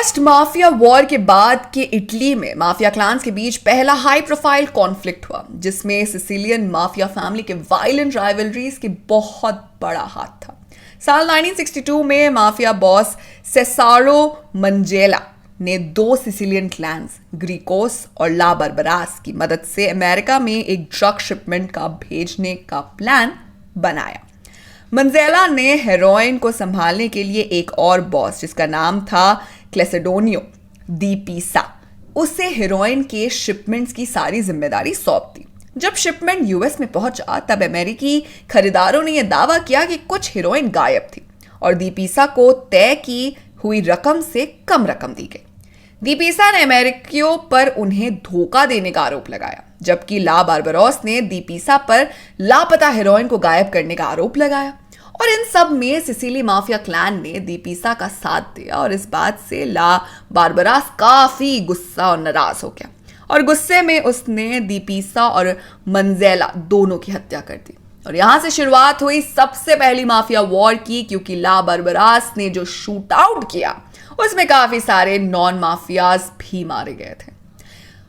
First mafia war के बाद के इटली में माफिया क्लान्स के बीच पहला हाई प्रोफाइल कॉन्फ्लिक्ट हुआ, जिसमें सिसिलियन माफिया फैमिली के वायलेंट राइवलरीज के बहुत बड़ा हाथ था। साल 1962 में माफिया बॉस सेसारो मंजेला ने दो सिसिलियन क्लैंस ग्रीकोस और ला बर्बरास की मदद से अमेरिका में एक ड्रग शिपमेंट का भेजने का प्लान बनाया। मंजेला ने हेरोइन को संभालने के लिए एक और बॉस, जिसका नाम था क्लेसेडोनियो दी पीसा, उसे हेरोइन के शिपमेंट्स की सारी जिम्मेदारी सौंप दी। जब शिपमेंट यूएस में पहुंचा तब अमेरिकी खरीदारों ने यह दावा किया कि कुछ हेरोइन गायब थी और दी पीसा को तय की हुई रकम से कम रकम दी गई। दी पीसा ने अमेरिकियों पर उन्हें धोखा देने का आरोप लगाया, जबकि ला बारबरोस ने दी पीसा पर लापता हेरोइन को गायब करने का आरोप लगाया। और इन सब में सिसिली माफिया क्लैन ने दी पीसा का साथ दिया और इस बात से ला बारबरास काफी गुस्सा और नाराज हो गया और गुस्से में उसने दी पीसा और मंजेला दोनों की हत्या कर दी। और यहां से शुरुआत हुई सबसे पहली माफिया वॉर की, क्योंकि ला बारबरास ने जो शूट आउट किया उसमें काफी सारे नॉन माफियाज भी मारे गए थे।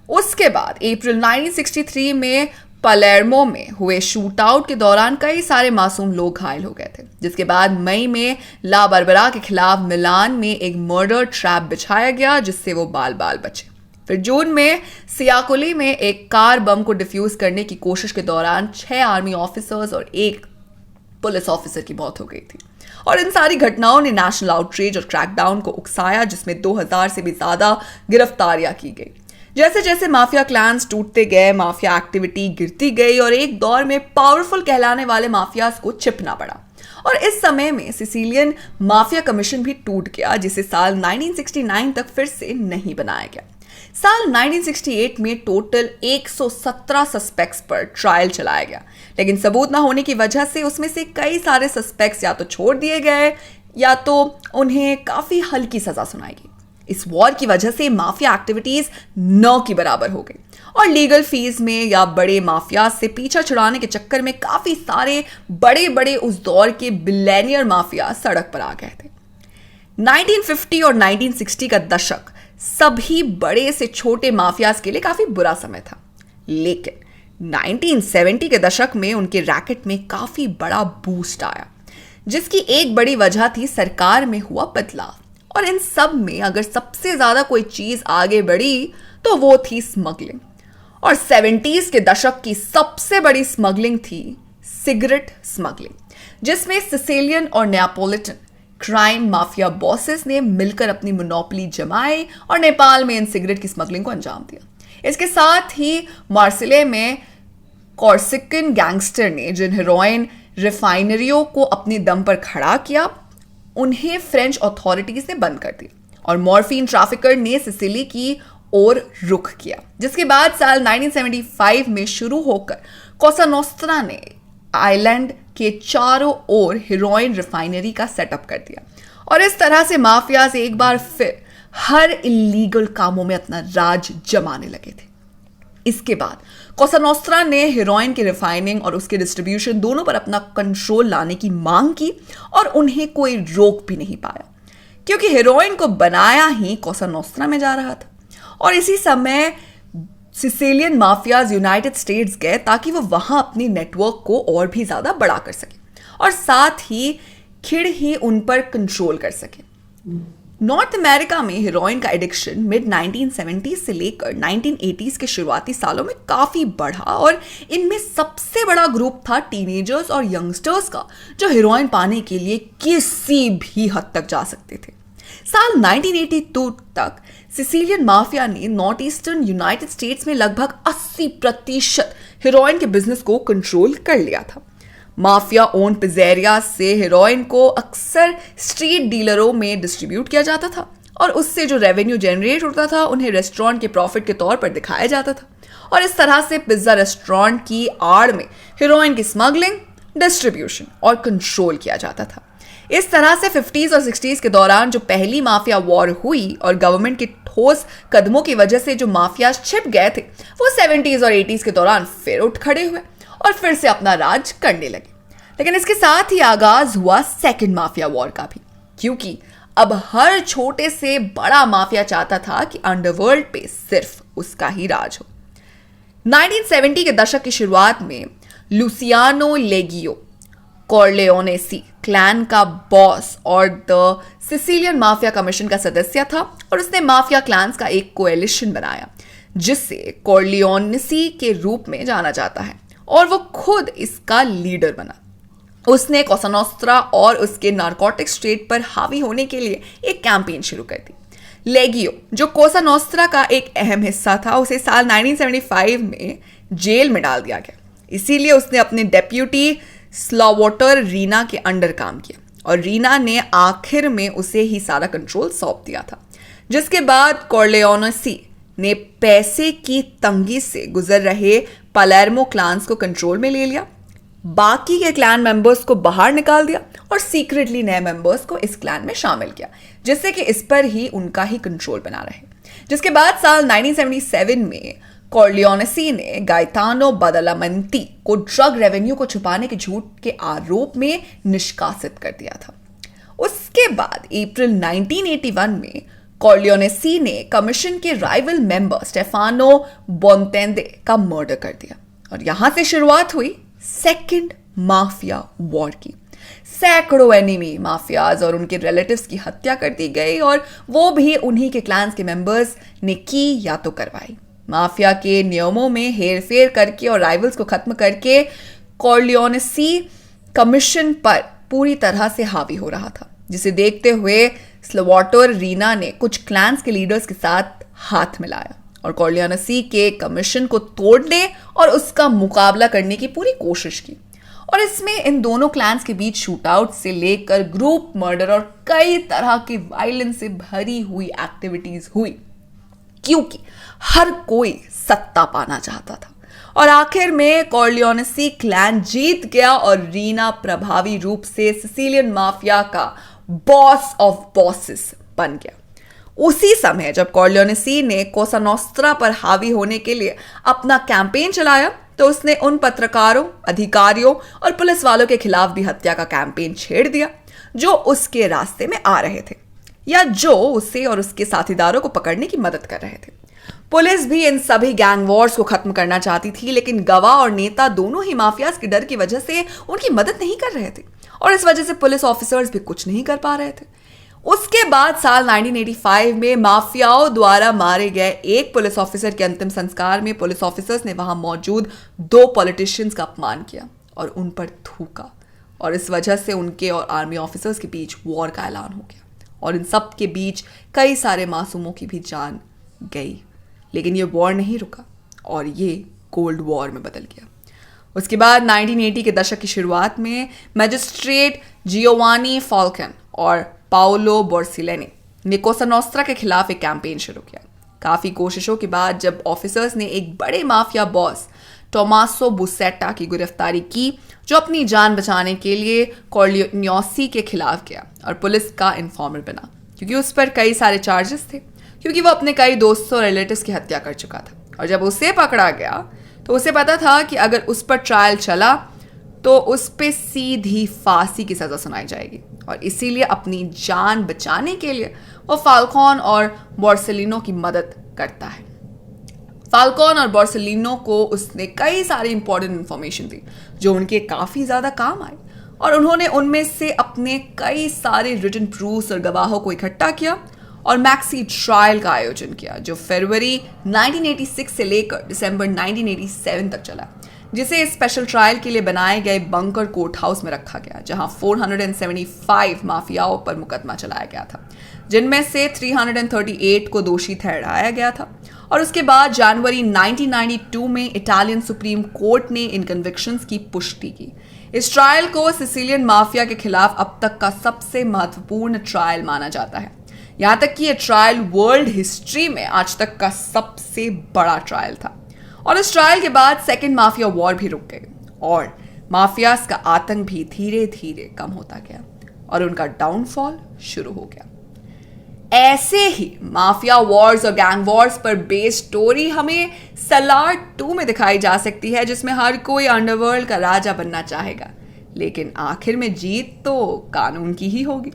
उसके बाद अप्रैल 1963 में पलेर्मो में हुए शूट आउट के दौरान कई सारे मासूम लोग घायल हो गए थे, जिसके बाद मई में ला बारबरा के खिलाफ मिलान में एक मर्डर ट्रैप बिछाया गया, जिससे वो बाल बाल बचे। फिर जून में सियाकुली में एक कार बम को डिफ्यूज करने की कोशिश के दौरान 6 आर्मी ऑफिसर्स और 1 पुलिस ऑफिसर की मौत हो गई थी। और इन सारी घटनाओं ने नेशनल आउटरीच और क्रैकडाउन को उकसाया, जिसमें 2000 से भी ज्यादा गिरफ्तारियां की गई। जैसे जैसे माफिया क्लैंस टूटते गए, माफिया एक्टिविटी गिरती गई और एक दौर में पावरफुल कहलाने वाले माफियाज को छिपना पड़ा। और इस समय में सिसिलियन माफिया कमीशन भी टूट गया, जिसे साल 1969 तक फिर से नहीं बनाया गया। साल 1968 में टोटल 117 सस्पेक्ट्स पर ट्रायल चलाया गया, लेकिन सबूत ना होने की वजह से उसमें से कई सारे सस्पेक्ट्स या तो छोड़ दिए गए या तो उन्हें काफी हल्की सजा सुनाई गई। इस वॉर की वजह से माफिया एक्टिविटीज 9 की बराबर हो गई और लीगल फीस में या बड़े माफिया से पीछा छुड़ाने के चक्कर में काफी सारे बड़े बड़े उस दौर के बिलियनियर माफिया सड़क पर आ गए थे। 1950 और 1960 का दशक सभी बड़े से छोटे माफियाज के लिए काफी बुरा समय था, लेकिन 1970 के दशक में उनके रैकेट में काफी बड़ा बूस्ट आया, जिसकी एक बड़ी वजह थी सरकार में हुआ बदलाव। और इन सब में अगर सबसे ज्यादा कोई चीज आगे बढ़ी तो वो थी स्मगलिंग। और 70s के दशक की सबसे बड़ी स्मगलिंग थी सिगरेट स्मगलिंग, जिसमें सिसिलियन और नेपोलिटन क्राइम माफिया बॉसेस ने मिलकर अपनी मोनोपोली जमाई और नेपाल में इन सिगरेट की स्मगलिंग को अंजाम दिया। इसके साथ ही मार्सिले में कॉर्सिकन गैंगस्टर ने जिन हेरोइन रिफाइनरियों को अपने दम पर खड़ा किया, उन्हें फ्रेंच अथॉरिटीज ने बंद कर दिया और मॉर्फिन ट्रैफिकर ने सिसिली की ओर रुख किया, जिसके बाद साल 1975 में शुरू होकर कोसा नोस्ट्रा ने आइलैंड के चारों ओर हेरोइन रिफाइनरी का सेटअप कर दिया। और इस तरह से माफियाज एक बार फिर हर इलीगल कामों में अपना राज जमाने लगे थे। इसके बाद कोसा नोस्ट्रा ने हेरोइन के रिफाइनिंग और उसके डिस्ट्रीब्यूशन दोनों पर अपना कंट्रोल लाने की मांग की और उन्हें कोई रोक भी नहीं पाया, क्योंकि हेरोइन को बनाया ही कोसा नोस्ट्रा में जा रहा था। और इसी समय सिसिलियन माफियाज यूनाइटेड स्टेट्स गए ताकि वो वहां अपनी नेटवर्क को और भी ज्यादा बड़ा कर सके और साथ ही खिड़ ही उन पर कंट्रोल कर सके। नॉर्थ अमेरिका में हेरोइन का एडिक्शन मिड 1970s से लेकर 1980s के शुरुआती सालों में काफी बढ़ा और इनमें सबसे बड़ा ग्रुप था टीनेजर्स और यंगस्टर्स का, जो हेरोइन पाने के लिए किसी भी हद तक जा सकते थे। साल 1982 तक सिसिलियन माफिया ने नॉर्थ ईस्टर्न यूनाइटेड स्टेट्स में लगभग 80% हेरोइन के बिजनेस को कंट्रोल कर लिया था। माफिया ओन पिज़्ज़ेरिया से हेरोइन को अक्सर स्ट्रीट डीलरों में डिस्ट्रीब्यूट किया जाता था और उससे जो रेवेन्यू जनरेट होता था उन्हें रेस्टोरेंट के प्रॉफिट के तौर पर दिखाया जाता था। और इस तरह से पिज्जा रेस्टोरेंट की आड़ में हेरोइन की स्मगलिंग, डिस्ट्रीब्यूशन और कंट्रोल किया जाता था। इस तरह से 50s और 60s के दौरान जो पहली माफिया वॉर हुई और गवर्नमेंट के ठोस कदमों की वजह से जो माफियाज छिप गए थे, वो 70s और 80s के दौरान फिर उठ खड़े हुए और फिर से अपना राज करने लगे। लेकिन इसके साथ ही आगाज हुआ सेकंड माफिया वॉर का भी, क्योंकि अब हर छोटे से बड़ा माफिया चाहता था कि अंडरवर्ल्ड पे सिर्फ उसका ही राज हो। 1970 के दशक की शुरुआत में लुसियानो लेगियो कॉर्लेओनेसी क्लैन का बॉस और द सिसिलियन माफिया कमीशन का सदस्य था और उसने माफिया क्लैंस का एक कोएलिशन बनाया जिसे कॉर्लियोनेसी के रूप में जाना जाता है और वो खुद इसका लीडर बना। उसने कोसा नोस्ट्रा और उसके नारकोटिक्स ट्रेड पर हावी होने के लिए एक कैंपेन शुरू कर दी। लेगियो, जो कोसा नोस्ट्रा का एक अहम हिस्सा था, उसे साल 1975 में जेल में डाल दिया गया। इसीलिए उसने अपने डेप्यूटी स्लॉवोटर रीना के अंडर काम किया और रीना ने आखिर में उसे ही सारा कंट्रोल सौंप दिया था, जिसके बाद कॉर्लेओनेसी ने पैसे की तंगी से गुजर रहे पलेर्मो क्लान्स को कंट्रोल में ले लिया, बाकी के क्लैन मेंबर्स को बाहर निकाल दिया और सीक्रेटली नए मेंबर्स को इस क्लैन में शामिल किया, जिससे कि इस पर ही उनका ही कंट्रोल बना रहे। जिसके बाद साल 1977 में कॉर्लियोनेसी ने गाइतानो बदालामंती को ड्रग रेवेन्यू को छुपाने के झूठ के आरोप में निष्कासित कर दिया था। उसके बाद अप्रैल 1981 में कॉर्लियोनेसी ने कमीशन के राइवल मेंबर स्टेफानो बोंतेंदे का मर्डर कर दिया और यहां से शुरुआत हुई सेकंड माफिया वॉर की। सैकड़ों एनिमी माफियाज और उनके रिलेटिव्स की हत्या कर दी गई और वो भी उन्हीं के क्लैंस के मेंबर्स ने की या तो करवाई। माफिया के नियमों में हेरफेर करके और राइवल्स को खत्म करके कॉर्लियोनेसी कमीशन पर पूरी तरह से हावी हो रहा था, जिसे देखते हुए स्लोवाटर रीना ने कुछ क्लैंस के लीडर्स के साथ हाथ मिलाया और कॉर्लियोनेसी के कमीशन को तोड़ने और उसका मुकाबला करने की पूरी कोशिश की। और इसमें इन दोनों क्लैंस के बीच शूटआउट से लेकर ग्रुप मर्डर और कई तरह की वायलेंस से भरी हुई एक्टिविटीज हुई, क्योंकि हर कोई सत्ता पाना चाहता था। और आखिर में कॉर्लियोनेसी क्लैन जीत गया और रीना प्रभावी रूप से सिसिलियन माफिया का बॉस ऑफ बॉसेस बन गया। उसी समय जब कॉर्लियोनेसी ने कोसा नोस्ट्रा पर हावी होने के लिए अपना कैंपेन चलाया, तो उसने उन पत्रकारों, अधिकारियों और पुलिस वालों के खिलाफ भी हत्या का कैंपेन छेड़ दिया जो उसके रास्ते में आ रहे थे या जो उसे और उसके साथीदारों को पकड़ने की मदद कर रहे थे। पुलिस भी इन सभी गैंग वॉर्स को खत्म करना चाहती थी, लेकिन गवाह और नेता दोनों ही माफियाज के डर की वजह से उनकी मदद नहीं कर रहे थे और इस वजह से पुलिस ऑफिसर्स भी कुछ नहीं कर पा रहे थे। उसके बाद साल 1985 में माफियाओं द्वारा मारे गए एक पुलिस ऑफिसर के अंतिम संस्कार में पुलिस ऑफिसर्स ने वहां मौजूद 2 पॉलिटिशियंस का अपमान किया और उन पर थूका और इस वजह से उनके और आर्मी ऑफिसर्स के बीच वॉर का ऐलान हो गया और इन सब के बीच कई सारे मासूमों की भी जान गई। लेकिन ये वॉर नहीं रुका और ये कोल्ड वॉर में बदल गया। उसके बाद 1980 के दशक की शुरुआत में मैजिस्ट्रेट जियोवानी फाल्कन और पाओलो बोर्सिलेनी ने कोसा नोस्ट्रा के खिलाफ एक कैंपेन शुरू किया। काफी कोशिशों के बाद जब ऑफिसर्स ने एक बड़े माफिया बॉस टोमासो बुसेटा की गिरफ्तारी की, जो अपनी जान बचाने के लिए कॉर्लियोनेसी के खिलाफ गया और पुलिस का इन्फॉर्मर बना, क्योंकि उस पर कई सारे चार्जेस थे, क्योंकि वो अपने कई दोस्तों और रिलेटिव्स की हत्या कर चुका था। और जब उसे पकड़ा गया तो उसे पता था कि अगर उस पर ट्रायल चला तो उस पर सीधी फांसी की सजा सुनाई जाएगी और इसीलिए अपनी जान बचाने के लिए वो फाल्कोन और बोर्सेलिनो की मदद करता है। फाल्कोन और बोर्सेलिनो को उसने कई सारी इंपॉर्टेंट इंफॉर्मेशन दी जो उनके काफी ज्यादा काम आई और उन्होंने उनमें से अपने कई सारे रिटन प्रूफ्स और गवाहों को इकट्ठा किया और मैक्सी ट्रायल का आयोजन किया, जो फरवरी 1986 से लेकर दिसंबर 1987 तक चला, जिसे स्पेशल ट्रायल के लिए बनाए गए बंकर कोर्ट हाउस में रखा गया, जहां 475 माफियाओं पर मुकदमा चलाया गया था, जिनमें से 338 को दोषी ठहराया गया था। और उसके बाद जनवरी 1992 में इटालियन सुप्रीम कोर्ट ने इन कन्विक्शंस की पुष्टि की। इस ट्रायल को सिसिलियन माफिया के खिलाफ अब तक का सबसे महत्वपूर्ण ट्रायल माना जाता है। यहां तक कि यह ट्रायल वर्ल्ड हिस्ट्री में आज तक का सबसे बड़ा ट्रायल था। और इस ट्रायल के बाद सेकेंड माफिया वॉर भी रुक गई और माफियाज का आतंक भी धीरे धीरे कम होता गया और उनका डाउनफॉल शुरू हो गया। ऐसे ही माफिया वॉर्स और गैंग वॉर्स पर बेस्ड स्टोरी हमें सलार 2 में दिखाई जा सकती है, जिसमें हर कोई अंडरवर्ल्ड का राजा बनना चाहेगा, लेकिन आखिर में जीत तो कानून की ही होगी।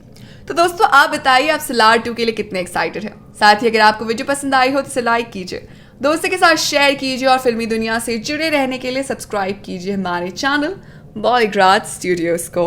तो दोस्तों आप बताइए, आप सलार 2 के लिए कितने एक्साइटेड हैं? साथ ही अगर आपको वीडियो पसंद आई हो तो इसे लाइक कीजिए, दोस्तों के साथ शेयर कीजिए और फिल्मी दुनिया से जुड़े रहने के लिए सब्सक्राइब कीजिए हमारे चैनल बॉलीग्राज स्टूडियोज को।